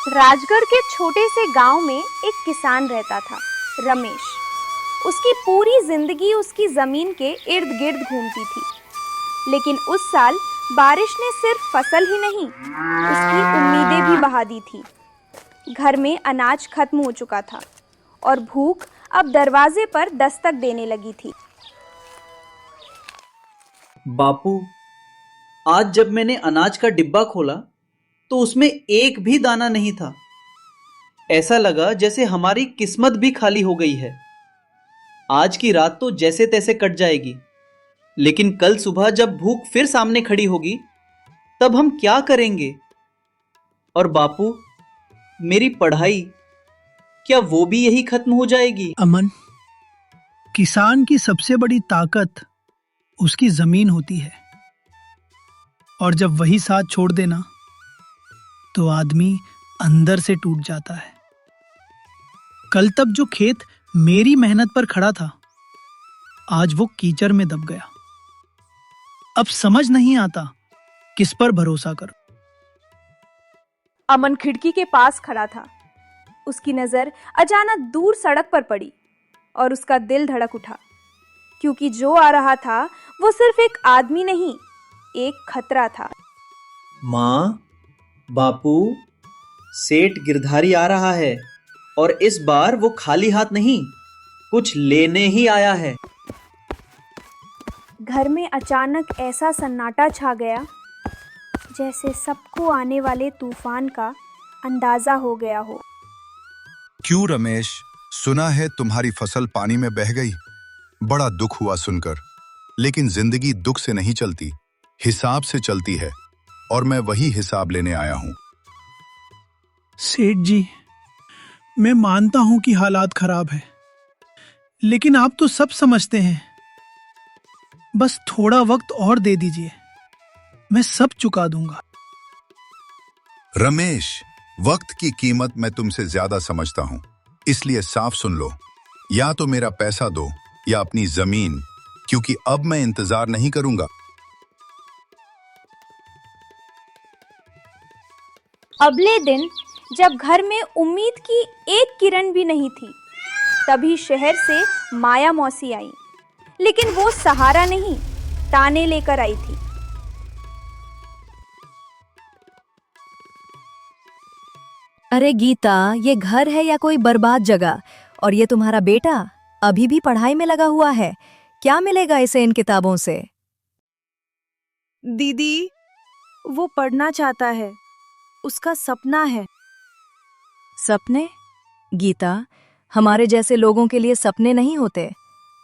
राजगढ़ के छोटे से गांव में एक किसान रहता था, रमेश। उसकी पूरी जिंदगी उसकी जमीन के इर्द गिर्द घूमती थी। लेकिन उस साल बारिश ने सिर्फ फसल ही नहीं, उसकी उम्मीदें भी बहा दी थी। घर में अनाज खत्म हो चुका था और भूख अब दरवाजे पर दस्तक देने लगी थी। बापू, आज जब मैंने अनाज का डिब्बा खोला तो उसमें एक भी दाना नहीं था। ऐसा लगा जैसे हमारी किस्मत भी खाली हो गई है। आज की रात तो जैसे तैसे कट जाएगी, लेकिन कल सुबह जब भूख फिर सामने खड़ी होगी तब हम क्या करेंगे? और बापू, मेरी पढ़ाई, क्या वो भी यही खत्म हो जाएगी? अमन, किसान की सबसे बड़ी ताकत उसकी जमीन होती है, और जब वही साथ छोड़ देना तो आदमी अंदर से टूट जाता है। कल तक जो खेत मेरी मेहनत पर खड़ा था, आज वो कीचड़ में दब गया। अब समझ नहीं आता किस पर भरोसा करूं। अमन खिड़की के पास खड़ा था। उसकी नजर अचानक दूर सड़क पर पड़ी और उसका दिल धड़क उठा, क्योंकि जो आ रहा था वो सिर्फ एक आदमी नहीं, एक खतरा था। माँ, बापू, सेठ गिरधारी आ रहा है और इस बार वो खाली हाथ नहीं, कुछ लेने ही आया है। घर में अचानक ऐसा सन्नाटा छा गया जैसे सबको आने वाले तूफान का अंदाजा हो गया हो। क्यों रमेश, सुना है तुम्हारी फसल पानी में बह गई। बड़ा दुख हुआ सुनकर, लेकिन जिंदगी दुख से नहीं चलती, हिसाब से चलती है, और मैं वही हिसाब लेने आया हूं। सेठ जी, मैं मानता हूं कि हालात खराब है, लेकिन आप तो सब समझते हैं। बस थोड़ा वक्त और दे दीजिए, मैं सब चुका दूंगा। रमेश, वक्त की कीमत मैं तुमसे ज्यादा समझता हूं, इसलिए साफ सुन लो, या तो मेरा पैसा दो या अपनी जमीन, क्योंकि अब मैं इंतजार नहीं करूंगा। अगले दिन जब घर में उम्मीद की एक किरण भी नहीं थी, तभी शहर से माया मौसी आई। लेकिन वो सहारा नहीं, ताने लेकर आई थी। अरे गीता, ये घर है या कोई बर्बाद जगह? और ये तुम्हारा बेटा अभी भी पढ़ाई में लगा हुआ है। क्या मिलेगा इसे इन किताबों से? दीदी, वो पढ़ना चाहता है, उसका सपना है। सपने? गीता, हमारे जैसे लोगों के लिए सपने नहीं होते,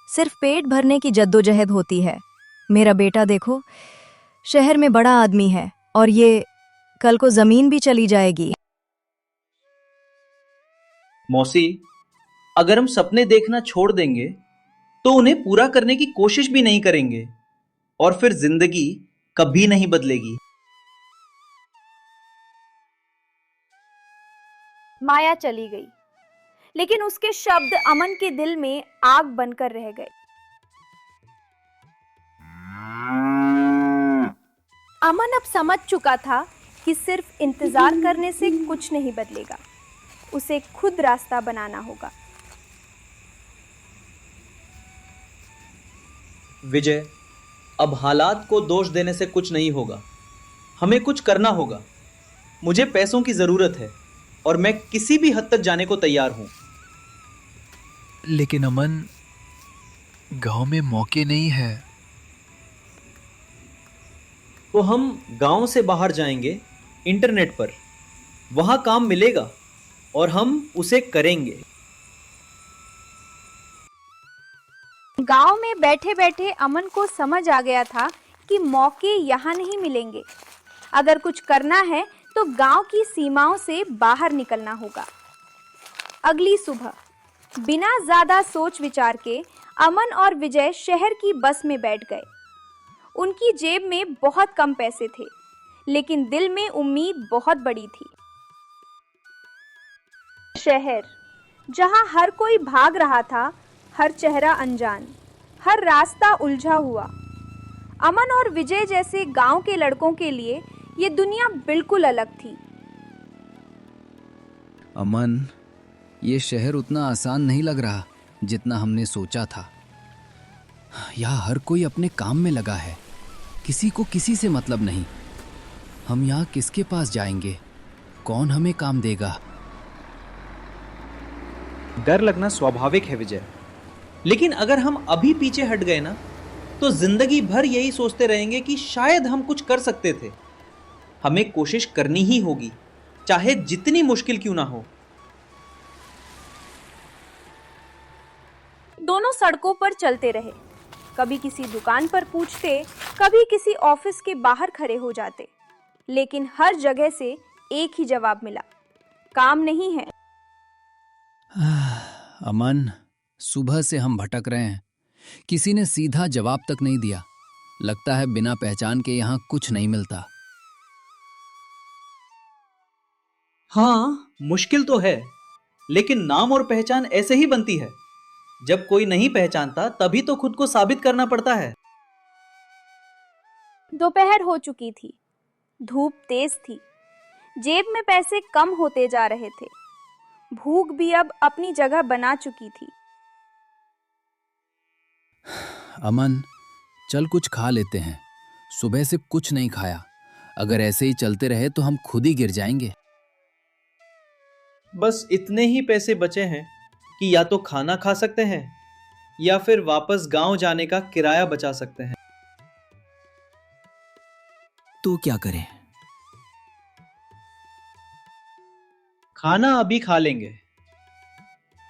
सिर्फ पेट भरने की जद्दोजहद होती है। मेरा बेटा देखो, शहर में बड़ा आदमी है, और ये कल को जमीन भी चली जाएगी। मौसी, अगर हम सपने देखना छोड़ देंगे तो उन्हें पूरा करने की कोशिश भी नहीं करेंगे, और फिर जिंदगी कभी नहीं बदलेगी। माया चली गई, लेकिन उसके शब्द अमन के दिल में आग बनकर रह गए। अमन अब समझ चुका था कि सिर्फ इंतजार करने से कुछ नहीं बदलेगा, उसे खुद रास्ता बनाना होगा। विजय, अब हालात को दोष देने से कुछ नहीं होगा, हमें कुछ करना होगा। मुझे पैसों की जरूरत है और मैं किसी भी हद तक जाने को तैयार हूं। लेकिन अमन, गांव में मौके नहीं है। तो हम गांव से बाहर जाएंगे, इंटरनेट पर, वहां काम मिलेगा और हम उसे करेंगे। गांव में बैठे बैठे अमन को समझ आ गया था कि मौके यहाँ नहीं मिलेंगे। अगर कुछ करना है तो गांव की सीमाओं से बाहर निकलना होगा। अगली सुबह बिना ज्यादा सोच विचार के अमन और विजय शहर की बस में बैठ गए। उनकी जेब में बहुत कम पैसे थे, लेकिन दिल में उम्मीद बहुत बड़ी थी। शहर जहां हर कोई भाग रहा था, हर चेहरा अनजान, हर रास्ता उलझा हुआ। अमन और विजय जैसे गांव के लड़कों के लिए ये दुनिया बिल्कुल अलग थी। अमन, ये शहर उतना आसान नहीं लग रहा जितना हमने सोचा था। यहाँ हर कोई अपने काम में लगा है, किसी को किसी से मतलब नहीं। हम यहाँ किसके पास जाएंगे? कौन हमें काम देगा? डर लगना स्वाभाविक है विजय, लेकिन अगर हम अभी पीछे हट गए ना, तो जिंदगी भर यही सोचते रहेंगे कि शायद हम कुछ कर सकते थे। हमें कोशिश करनी ही होगी, चाहे जितनी मुश्किल क्यों ना हो। दोनों सड़कों पर चलते रहे। कभी किसी दुकान पर पूछते, कभी किसी ऑफिस के बाहर खड़े हो जाते, लेकिन हर जगह से एक ही जवाब मिला, काम नहीं है। अमन, सुबह से हम भटक रहे हैं, किसी ने सीधा जवाब तक नहीं दिया। लगता है बिना पहचान के यहाँ कुछ नहीं मिलता। हाँ, मुश्किल तो है, लेकिन नाम और पहचान ऐसे ही बनती है। जब कोई नहीं पहचानता तभी तो खुद को साबित करना पड़ता है। दोपहर हो चुकी थी, धूप तेज थी, जेब में पैसे कम होते जा रहे थे, भूख भी अब अपनी जगह बना चुकी थी। अमन, चल कुछ खा लेते हैं, सुबह से कुछ नहीं खाया। अगर ऐसे ही चलते रहे तो हम खुद ही गिर जाएंगे। बस इतने ही पैसे बचे हैं कि या तो खाना खा सकते हैं या फिर वापस गांव जाने का किराया बचा सकते हैं। तो क्या करें? खाना अभी खा लेंगे,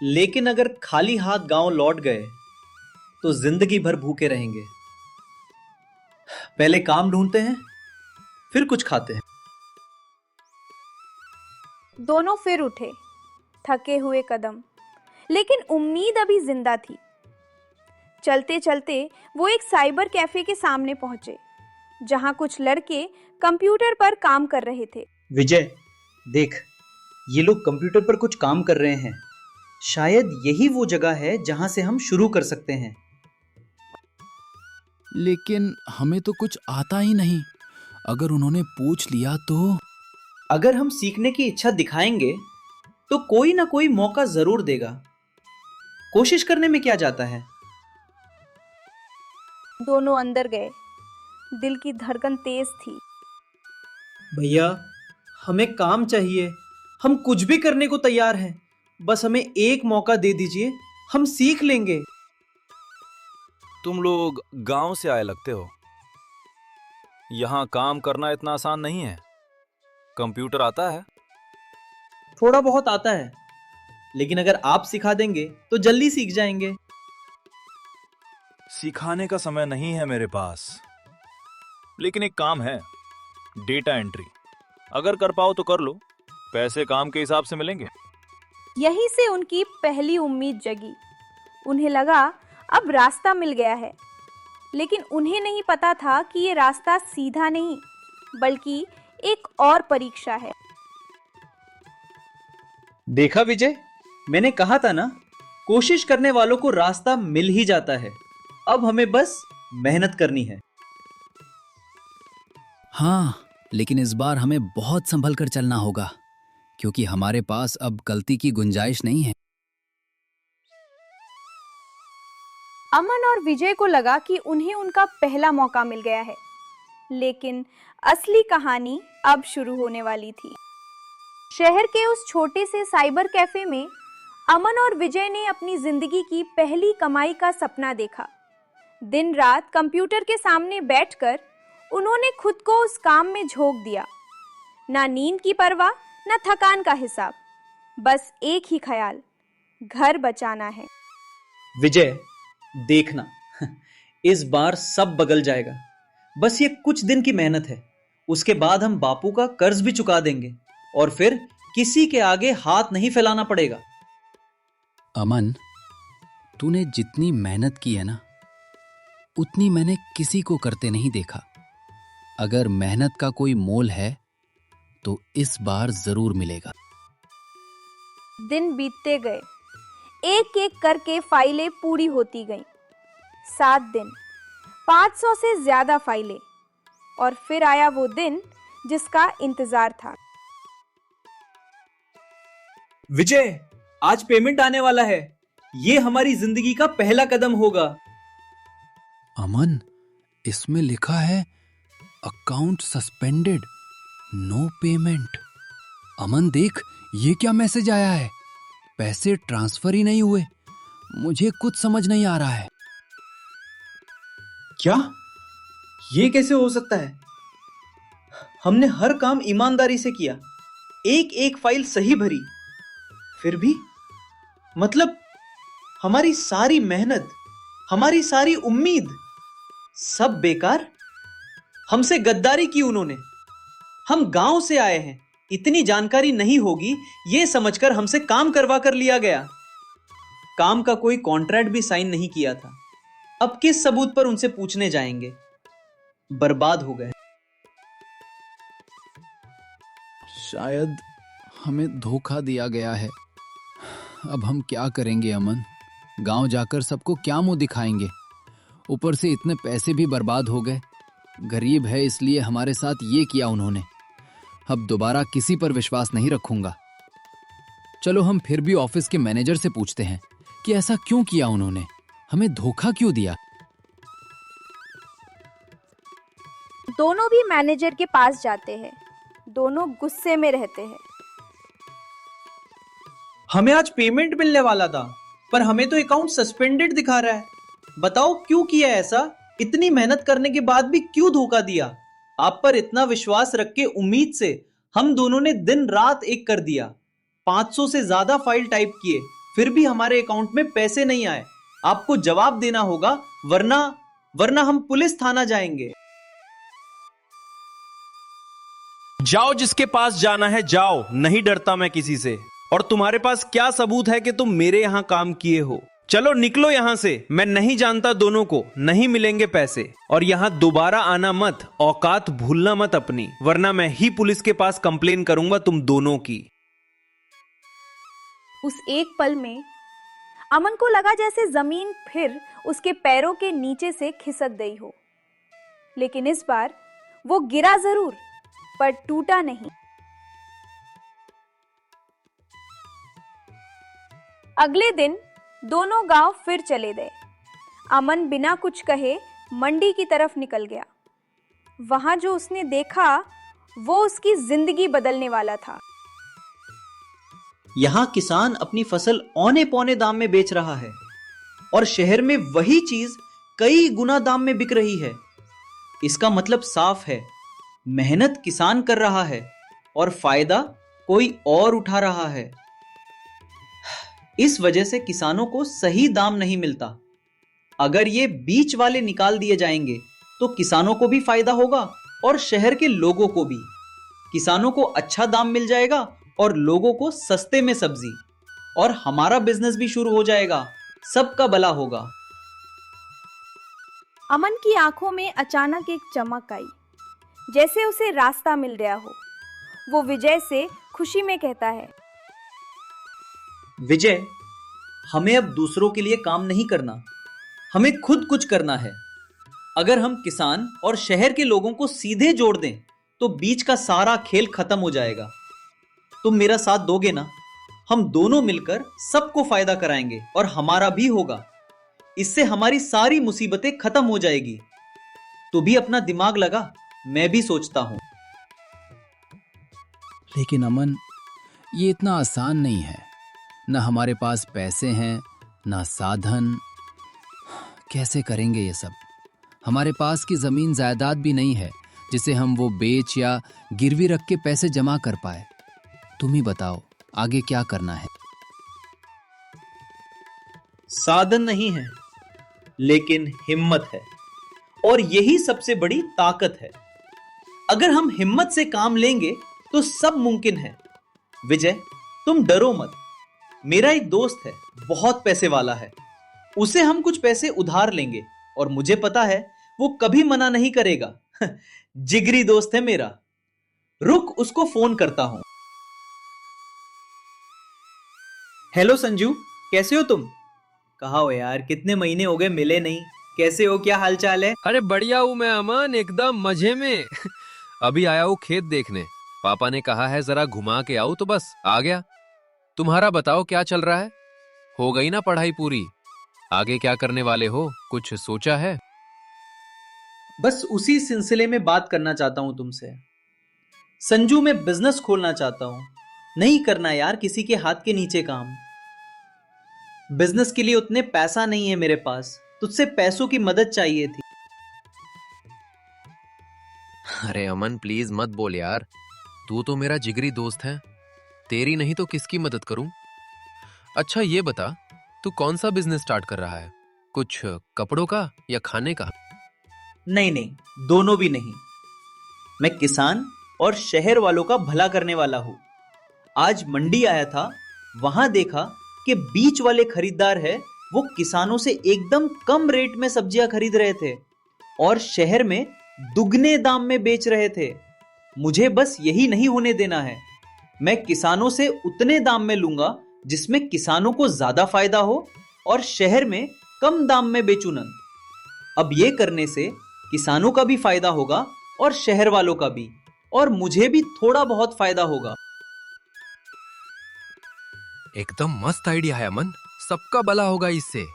लेकिन अगर खाली हाथ गांव लौट गए तो जिंदगी भर भूखे रहेंगे। पहले काम ढूंढते हैं, फिर कुछ खाते हैं। दोनों फिर उठे, थके हुए कदम, लेकिन उम्मीद अभी जिंदा थी। चलते चलते वो एक साइबर कैफे के सामने पहुंचे, जहां कुछ लड़के कंप्यूटर पर काम कर रहे थे। विजय, देख, ये लोग कंप्यूटर पर कुछ काम कर रहे हैं। शायद यही वो जगह है जहां से हम शुरू कर सकते हैं। लेकिन हमें तो कुछ आता ही नहीं। अगर उन्होंने पूछ लिया तो? अगर हम सीखने की इच्छा दिखाएंगे तो कोई ना कोई मौका जरूर देगा। कोशिश करने में क्या जाता है। दोनों अंदर गए, दिल की धड़कन तेज थी। भैया, हमें काम चाहिए, हम कुछ भी करने को तैयार हैं। बस हमें एक मौका दे दीजिए, हम सीख लेंगे। तुम लोग गांव से आए लगते हो। यहाँ काम करना इतना आसान नहीं है। कंप्यूटर आता है? थोड़ा बहुत आता है, लेकिन अगर आप सिखा देंगे तो जल्दी सीख जाएंगे। सिखाने का समय नहीं है मेरे पास, लेकिन एक काम है, डेटा एंट्री। अगर कर पाओ तो कर लो, पैसे काम के हिसाब से मिलेंगे। यहीं से उनकी पहली उम्मीद जगी। उन्हें लगा अब रास्ता मिल गया है, लेकिन उन्हें नहीं पता था कि ये रास्ता सीधा नहीं, बल्कि एक और परीक्षा है। देखा विजय, मैंने कहा था ना, कोशिश करने वालों को रास्ता मिल ही जाता है। अब हमें बस मेहनत करनी है। हाँ, लेकिन इस बार हमें बहुत संभल कर चलना होगा, क्योंकि हमारे पास अब गलती की गुंजाइश नहीं है। अमन और विजय को लगा कि उन्हें उनका पहला मौका मिल गया है, लेकिन असली कहानी अब शुरू होने वाली थी। शहर के उस छोटे से साइबर कैफे में अमन और विजय ने अपनी जिंदगी की पहली कमाई का सपना देखा। दिन रात कंप्यूटर के सामने बैठकर उन्होंने खुद को उस काम में झोंक दिया। ना नींद की परवाह, ना थकान का हिसाब, बस एक ही ख्याल, घर बचाना है। विजय, देखना, इस बार सब बदल जाएगा। बस ये कुछ दिन की मेहनत है, उसके बाद हम बापू का कर्ज भी चुका देंगे और फिर किसी के आगे हाथ नहीं फैलाना पड़ेगा। अमन, तूने जितनी मेहनत की है ना, उतनी मैंने किसी को करते नहीं देखा। अगर मेहनत का कोई मोल है तो इस बार जरूर मिलेगा। दिन बीतते गए, एक एक करके फाइलें पूरी होती गईं। 7 दिन, 500 से ज्यादा फाइलें, और फिर आया वो दिन जिसका इंतजार था। विजय, आज पेमेंट आने वाला है। ये हमारी जिंदगी का पहला कदम होगा। अमन, इसमें लिखा है अकाउंट सस्पेंडेड, नो पेमेंट। अमन देख, ये क्या मैसेज आया है? पैसे ट्रांसफर ही नहीं हुए। मुझे कुछ समझ नहीं आ रहा है। क्या? ये कैसे हो सकता है? हमने हर काम ईमानदारी से किया, एक एक फाइल सही भरी, फिर भी मतलब हमारी सारी मेहनत, हमारी सारी उम्मीद सब बेकार। हमसे गद्दारी की उन्होंने। हम गांव से आए हैं, इतनी जानकारी नहीं होगी ये समझकर हमसे काम करवा कर लिया गया। काम का कोई कॉन्ट्रैक्ट भी साइन नहीं किया था। अब किस सबूत पर उनसे पूछने जाएंगे? बर्बाद हो गए। शायद हमें धोखा दिया गया है। अब हम क्या करेंगे अमन? गांव जाकर सबको क्या मुंह दिखाएंगे? ऊपर से इतने पैसे भी बर्बाद हो गए। गरीब है इसलिए हमारे साथ ये किया उन्होंने। अब दोबारा किसी पर विश्वास नहीं रखूंगा। चलो हम फिर भी ऑफिस के मैनेजर से पूछते हैं कि ऐसा क्यों किया उन्होंने, हमें धोखा क्यों दिया। दोनों भी मैनेजर के पास जाते हैं। दोनों गुस्से में रहते हैं। हमें आज पेमेंट मिलने वाला था, पर हमें तो अकाउंट सस्पेंडेड दिखा रहा है। बताओ क्यों किया ऐसा? इतनी मेहनत करने के बाद भी क्यों धोखा दिया? आप पर इतना विश्वास रख के उम्मीद से हम दोनों ने दिन रात एक कर दिया। 500 से ज्यादा फाइल टाइप किए, फिर भी हमारे अकाउंट में पैसे नहीं आए। आपको जवाब देना होगा, वरना हम पुलिस थाना जाएंगे। जाओ, जिसके पास जाना है जाओ, नहीं डरता मैं किसी से। और तुम्हारे पास क्या सबूत है कि तुम मेरे यहां काम किए हो? चलो निकलो यहां से, मैं नहीं जानता दोनों को, नहीं मिलेंगे पैसे। और यहां दोबारा आना मत, औकात भूलना मत अपनी, वरना मैं ही पुलिस के पास कंप्लेन करूंगा तुम दोनों की। उस एक पल में अमन को लगा जैसे जमीन फिर उसके पैरों के नीचे से खिसक गई हो। लेकिन इस बार वो गिरा जरूर, पर टूटा नहीं। अगले दिन दोनों गांव फिर चले गए। अमन बिना कुछ कहे मंडी की तरफ निकल गया। वहां जो उसने देखा वो उसकी जिंदगी बदलने वाला था। यहां किसान अपनी फसल औने पौने दाम में बेच रहा है और शहर में वही चीज कई गुना दाम में बिक रही है। इसका मतलब साफ है, मेहनत किसान कर रहा है और फायदा कोई और उठा रहा है। इस वजह से किसानों को सही दाम नहीं मिलता। अगर ये बीच वाले निकाल दिए जाएंगे तो किसानों को भी फायदा होगा और शहर के लोगों को भी। किसानों को अच्छा दाम मिल जाएगा और लोगों को सस्ते में सब्जी, और हमारा बिजनेस भी शुरू हो जाएगा। सबका भला होगा। अमन की आंखों में अचानक एक चमक आई, जैसे उसे रास्ता मिल गया हो। वो विजय से खुशी में कहता है, विजय, हमें अब दूसरों के लिए काम नहीं करना, हमें खुद कुछ करना है। अगर हम किसान और शहर के लोगों को सीधे जोड़ दें तो बीच का सारा खेल खत्म हो जाएगा। तुम मेरा साथ दोगे ना? हम दोनों मिलकर सबको फायदा कराएंगे और हमारा भी होगा। इससे हमारी सारी मुसीबतें खत्म हो जाएगी। तू भी अपना दिमाग लगा, मैं भी सोचता हूं। लेकिन अमन, ये इतना आसान नहीं है। न हमारे पास पैसे हैं, न साधन। कैसे करेंगे ये सब? हमारे पास की जमीन जायदाद भी नहीं है जिसे हम वो बेच या गिरवी रख के पैसे जमा कर पाए। तुम ही बताओ आगे क्या करना है। साधन नहीं है, लेकिन हिम्मत है, और यही सबसे बड़ी ताकत है। अगर हम हिम्मत से काम लेंगे तो सब मुमकिन है। विजय, तुम डरो मत। मेरा एक दोस्त है, बहुत पैसे वाला है। उसे हम कुछ पैसे उधार लेंगे और मुझे पता है वो कभी मना नहीं करेगा। जिगरी दोस्त है मेरा। रुक, उसको फोन करता हूं। हेलो संजू, कैसे हो तुम? कहाँ हो यार, कितने महीने हो गए मिले नहीं। कैसे हो, क्या हाल चाल है? अरे बढ़िया हूँ मैं अमन, एकदम मजे में। अभी आया हूँ खेत देखने। पापा ने कहा है जरा घुमा के आओ तो बस आ गया। तुम्हारा बताओ क्या चल रहा है? हो गई ना पढ़ाई पूरी? आगे क्या करने वाले हो, कुछ सोचा है? बस उसी सिलसिले में बात करना चाहता हूं तुमसे। संजू, मैं बिजनेस खोलना चाहता हूं। नहीं करना यार किसी के हाथ के नीचे काम। बिजनेस के लिए उतने पैसा नहीं है मेरे पास, तुझसे पैसों की मदद चाहिए थी। अरे अमन प्लीज मत बोल यार, तू तो मेरा जिगरी दोस्त है, तेरी नहीं तो किसकी मदद करूं? अच्छा ये बता, तू कौन सा बिजनेस स्टार्ट कर रहा है? कुछ कपड़ों का या खाने का? नहीं नहीं, दोनों भी नहीं। मैं किसान और शहर वालों का भला करने वाला हूं। आज मंडी आया था, वहां देखा कि बीच वाले खरीदार है वो किसानों से एकदम कम रेट में सब्जियां खरीद रहे थे और शहर में दुगने दाम में बेच रहे थे। मुझे बस यही नहीं होने देना है। मैं किसानों से उतने दाम में लूंगा जिसमें किसानों को ज्यादा फायदा हो और शहर में कम दाम में बेचूं न। अब ये करने से किसानों का भी फायदा होगा और शहर वालों का भी, और मुझे भी थोड़ा बहुत फायदा होगा। एकदम मस्त आइडिया है अमन, सबका भला होगा इससे।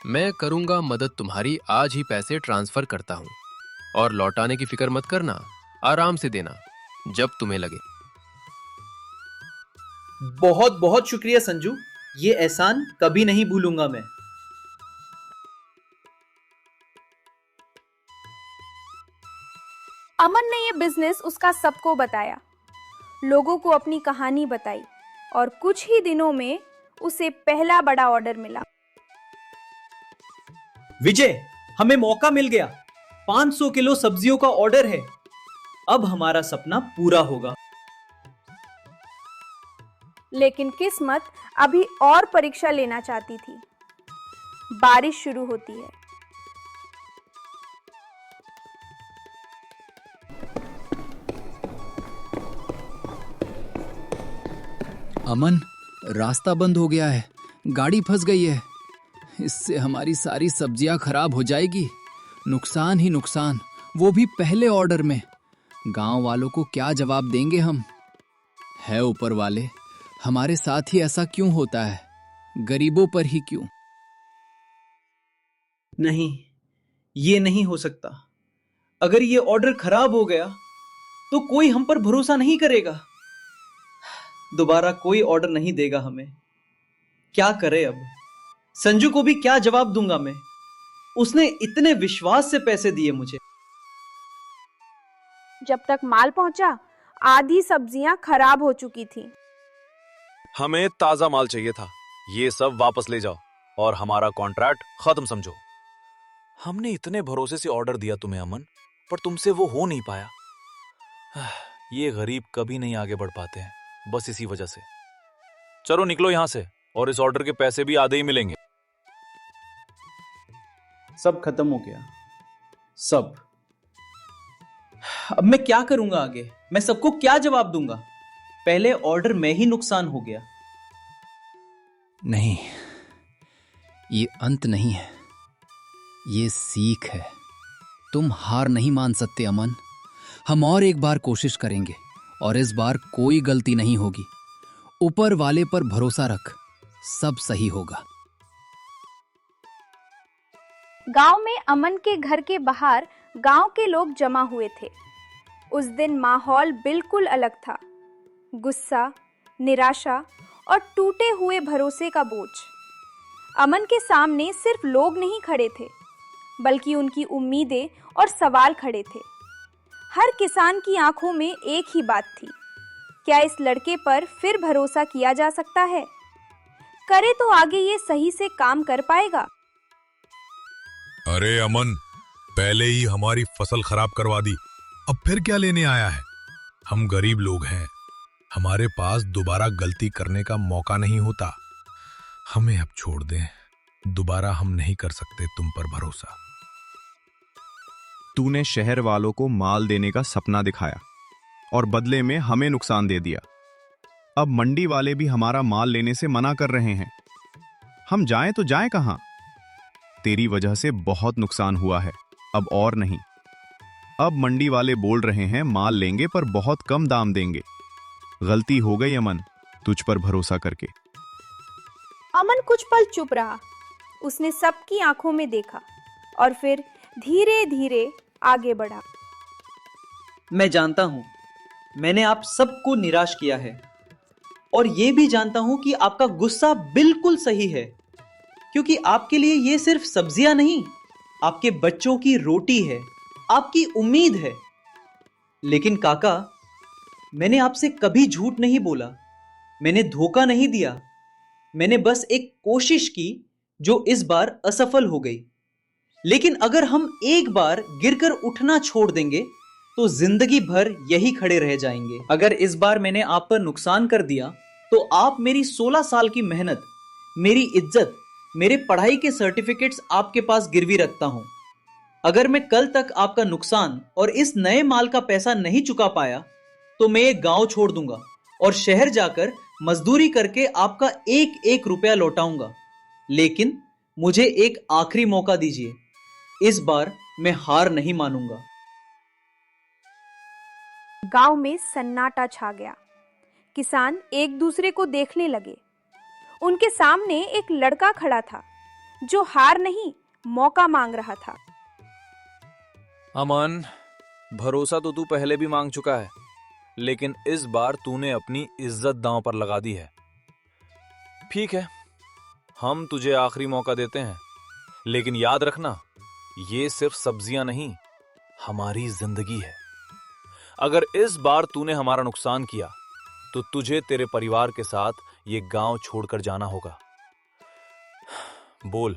मैं करूंगा मदद तुम्हारी, आज ही पैसे ट्रांसफर करता हूं और लौटाने की फिक्र मत करना, आराम से देना जब तुम्हें लगे। बहुत बहुत शुक्रिया संजू, ये एहसान कभी नहीं भूलूंगा मैं। अमन ने ये बिजनेस उसका सबको बताया, लोगों को अपनी कहानी बताई और कुछ ही दिनों में उसे पहला बड़ा ऑर्डर मिला। विजय, हमें मौका मिल गया। 500 किलो सब्जियों का ऑर्डर है। अब हमारा सपना पूरा होगा। लेकिन किस्मत अभी और परीक्षा लेना चाहती थी। बारिश शुरू होती है। अमन, रास्ता बंद हो गया है, गाड़ी फंस गई है। इससे हमारी सारी सब्जियां खराब हो जाएगी। नुकसान ही नुकसान, वो भी पहले ऑर्डर में। गांव वालों को क्या जवाब देंगे हम? है ऊपर वाले, हमारे साथ ही ऐसा क्यों होता है? गरीबों पर ही क्यों? नहीं, ये नहीं हो सकता। अगर ये ऑर्डर खराब हो गया तो कोई हम पर भरोसा नहीं करेगा। दोबारा कोई ऑर्डर नहीं देगा हमें। क्या करे अब? संजू को भी क्या जवाब दूंगा मैं? उसने इतने विश्वास से पैसे दिए मुझे। जब तक माल पहुंचा, आधी सब्जियां खराब हो चुकी थी। हमें ताजा माल चाहिए था, ये सब वापस ले जाओ और हमारा कॉन्ट्रैक्ट खत्म समझो। हमने इतने भरोसे से ऑर्डर दिया तुम्हें अमन, पर तुमसे वो हो नहीं पाया। ये गरीब कभी नहीं आगे बढ़ पाते हैं, बस इसी वजह से। चलो निकलो यहां से, और इस ऑर्डर के पैसे भी आधे ही मिलेंगे। सब खत्म हो गया, सब। अब मैं क्या करूंगा आगे? मैं सबको क्या जवाब दूंगा? पहले ऑर्डर में ही नुकसान हो गया। नहीं, ये अंत नहीं है, ये सीख है। तुम हार नहीं मान सकते अमन। हम और एक बार कोशिश करेंगे, और इस बार कोई गलती नहीं होगी। ऊपर वाले पर भरोसा रख, सब सही होगा। गांव में अमन के घर के बाहर गांव के लोग जमा हुए थे। उस दिन माहौल बिल्कुल अलग था। गुस्सा, निराशा और टूटे हुए भरोसे का बोझ। अमन के सामने सिर्फ लोग नहीं खड़े थे, बल्कि उनकी उम्मीदें और सवाल खड़े थे। हर किसान की आंखों में एक ही बात थी, क्या इस लड़के पर फिर भरोसा किया जा सकता है? करे तो आगे ये सही से काम कर पाएगा? अरे अमन, पहले ही हमारी फसल खराब करवा दी, अब फिर क्या लेने आया है? हम गरीब लोग हैं, हमारे पास दोबारा गलती करने का मौका नहीं होता। हमें अब छोड़ दें, दोबारा हम नहीं कर सकते तुम पर भरोसा। तूने शहर वालों को माल देने का सपना दिखाया और बदले में हमें नुकसान दे दिया। अब मंडी वाले भी हमारा माल लेने से मना कर रहे हैं। हम जाएं तो जाएं कहां? तेरी वजह से बहुत नुकसान हुआ है, अब और नहीं। अब मंडी वाले बोल रहे हैं माल लेंगे पर बहुत कम दाम देंगे। गलती हो गई अमन, तुझ पर भरोसा करके। अमन कुछ पल चुप रहा। उसने सबकी आंखों में देखा और फिर धीरे धीरे आगे बढ़ा। मैं जानता हूं मैंने आप सबको निराश किया है, और ये भी जानता हूं कि आपका गुस्सा बिल्कुल सही है, क्योंकि आपके लिए ये सिर्फ सब्जियां नहीं, आपके बच्चों की रोटी है, आपकी उम्मीद है। लेकिन काका, मैंने आपसे कभी झूठ नहीं बोला, मैंने धोखा नहीं दिया, मैंने बस एक कोशिश की जो इस बार असफल हो गई। लेकिन अगर हम एक बार गिरकर उठना छोड़ देंगे तो जिंदगी भर यही खड़े रह जाएंगे। अगर इस बार मैंने आप पर नुकसान कर दिया तो आप मेरी 16 साल की मेहनत, मेरी इज्जत, मेरे पढ़ाई के सर्टिफिकेट्स आपके पास गिरवी रखता हूं। अगर मैं कल तक आपका नुकसान और इस नए माल का पैसा नहीं चुका पाया तो मैं ये गांव छोड़ दूंगा और शहर जाकर मजदूरी करके आपका एक एक रुपया लौटाऊंगा। लेकिन मुझे एक आखिरी मौका दीजिए, इस बार मैं हार नहीं मानूंगा। गांव में सन्नाटा छा गया। किसान एक दूसरे को देखने लगे। उनके सामने एक लड़का खड़ा था जो हार नहीं, मौका मांग रहा था। अमन, भरोसा तो तू पहले भी मांग चुका है, लेकिन इस बार तूने अपनी इज्जत दांव पर लगा दी है। ठीक है, हम तुझे आखिरी मौका देते हैं, लेकिन याद रखना, ये सिर्फ सब्जियां नहीं, हमारी जिंदगी है। अगर इस बार तूने हमारा नुकसान किया तो तुझे तेरे परिवार के साथ ये गांव छोड़कर जाना होगा। बोल,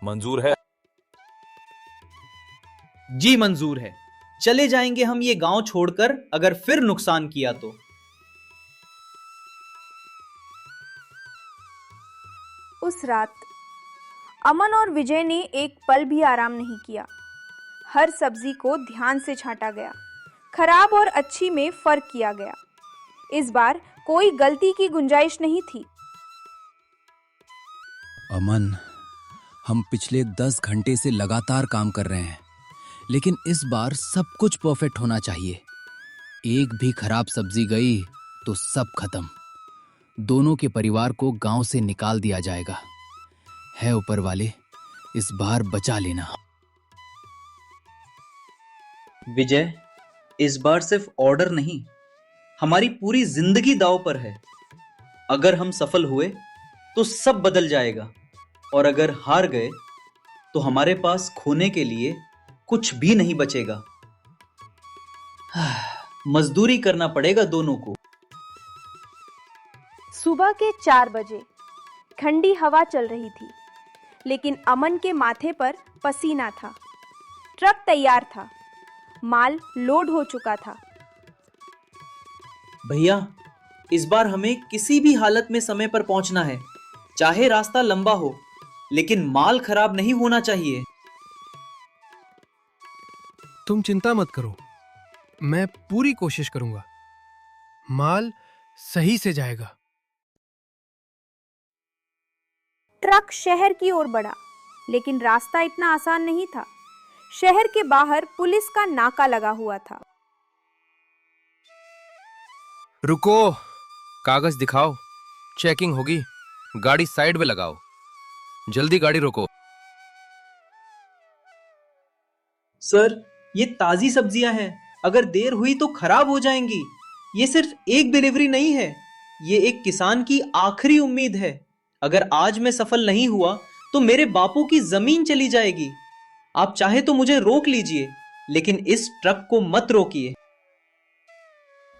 मंजूर है? जी मंजूर है। चले जाएंगे हम ये गांव छोड़कर, अगर फिर नुकसान किया तो। उस रात अमन और विजय ने एक पल भी आराम नहीं किया। हर सब्जी को ध्यान से छांटा गया, खराब और अच्छी में फर्क किया गया। इस बार कोई गलती की गुंजाइश नहीं थी। अमन, हम पिछले 10 घंटे से लगातार काम कर रहे हैं, लेकिन इस बार सब कुछ परफेक्ट होना चाहिए। एक भी खराब सब्जी गई तो सब खत्म। दोनों के परिवार को गांव से निकाल दिया जाएगा। है ऊपर वाले, इस बार बचा लेना। विजय, इस बार सिर्फ ऑर्डर नहीं, हमारी पूरी जिंदगी दांव पर है। अगर हम सफल हुए तो सब बदल जाएगा, और अगर हार गए तो हमारे पास खोने के लिए कुछ भी नहीं बचेगा। मजदूरी करना पड़ेगा दोनों को। सुबह के 4 बजे ठंडी हवा चल रही थी, लेकिन अमन के माथे पर पसीना था। ट्रक तैयार था, माल लोड हो चुका था। भैया, इस बार हमें किसी भी हालत में समय पर पहुंचना है, चाहे रास्ता लंबा हो, लेकिन माल खराब नहीं होना चाहिए। तुम चिंता मत करो, मैं पूरी कोशिश करूंगा। माल सही से जाएगा। ट्रक शहर की ओर बढ़ा, लेकिन रास्ता इतना आसान नहीं था। शहर के बाहर पुलिस का नाका लगा हुआ था। रुको, कागज दिखाओ, चेकिंग होगी। गाड़ी साइड में लगाओ, जल्दी गाड़ी रोको। सर, ये ताजी सब्जियां हैं, अगर देर हुई तो खराब हो जाएंगी। ये सिर्फ एक डिलीवरी नहीं है, ये एक किसान की आखिरी उम्मीद है। अगर आज मैं सफल नहीं हुआ तो मेरे बापू की जमीन चली जाएगी। आप चाहे तो मुझे रोक लीजिए, लेकिन इस ट्रक को मत रोकिए।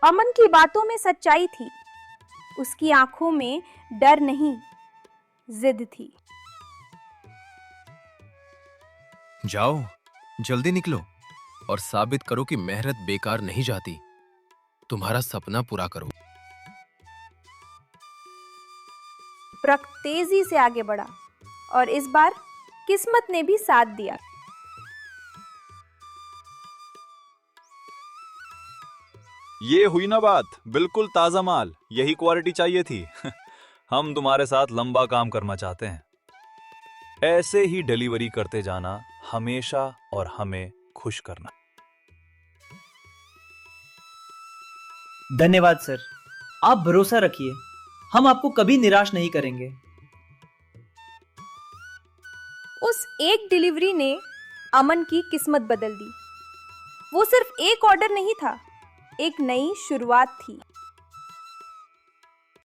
अमन की बातों में सच्चाई थी। उसकी आंखों में डर नहीं, जिद थी। जाओ, जल्दी निकलो और साबित करो कि मेहनत बेकार नहीं जाती। तुम्हारा सपना पूरा करो। ट्रक तेजी से आगे बढ़ा और इस बार किस्मत ने भी साथ दिया। ये हुई ना बात, बिल्कुल ताजा माल, यही क्वालिटी चाहिए थी। हम तुम्हारे साथ लंबा काम करना चाहते हैं। ऐसे ही डिलीवरी करते जाना हमेशा, और हमें खुश करना। धन्यवाद सर, आप भरोसा रखिए, हम आपको कभी निराश नहीं करेंगे। उस एक डिलीवरी ने अमन की किस्मत बदल दी। वो सिर्फ एक ऑर्डर नहीं था, एक नई शुरुआत थी।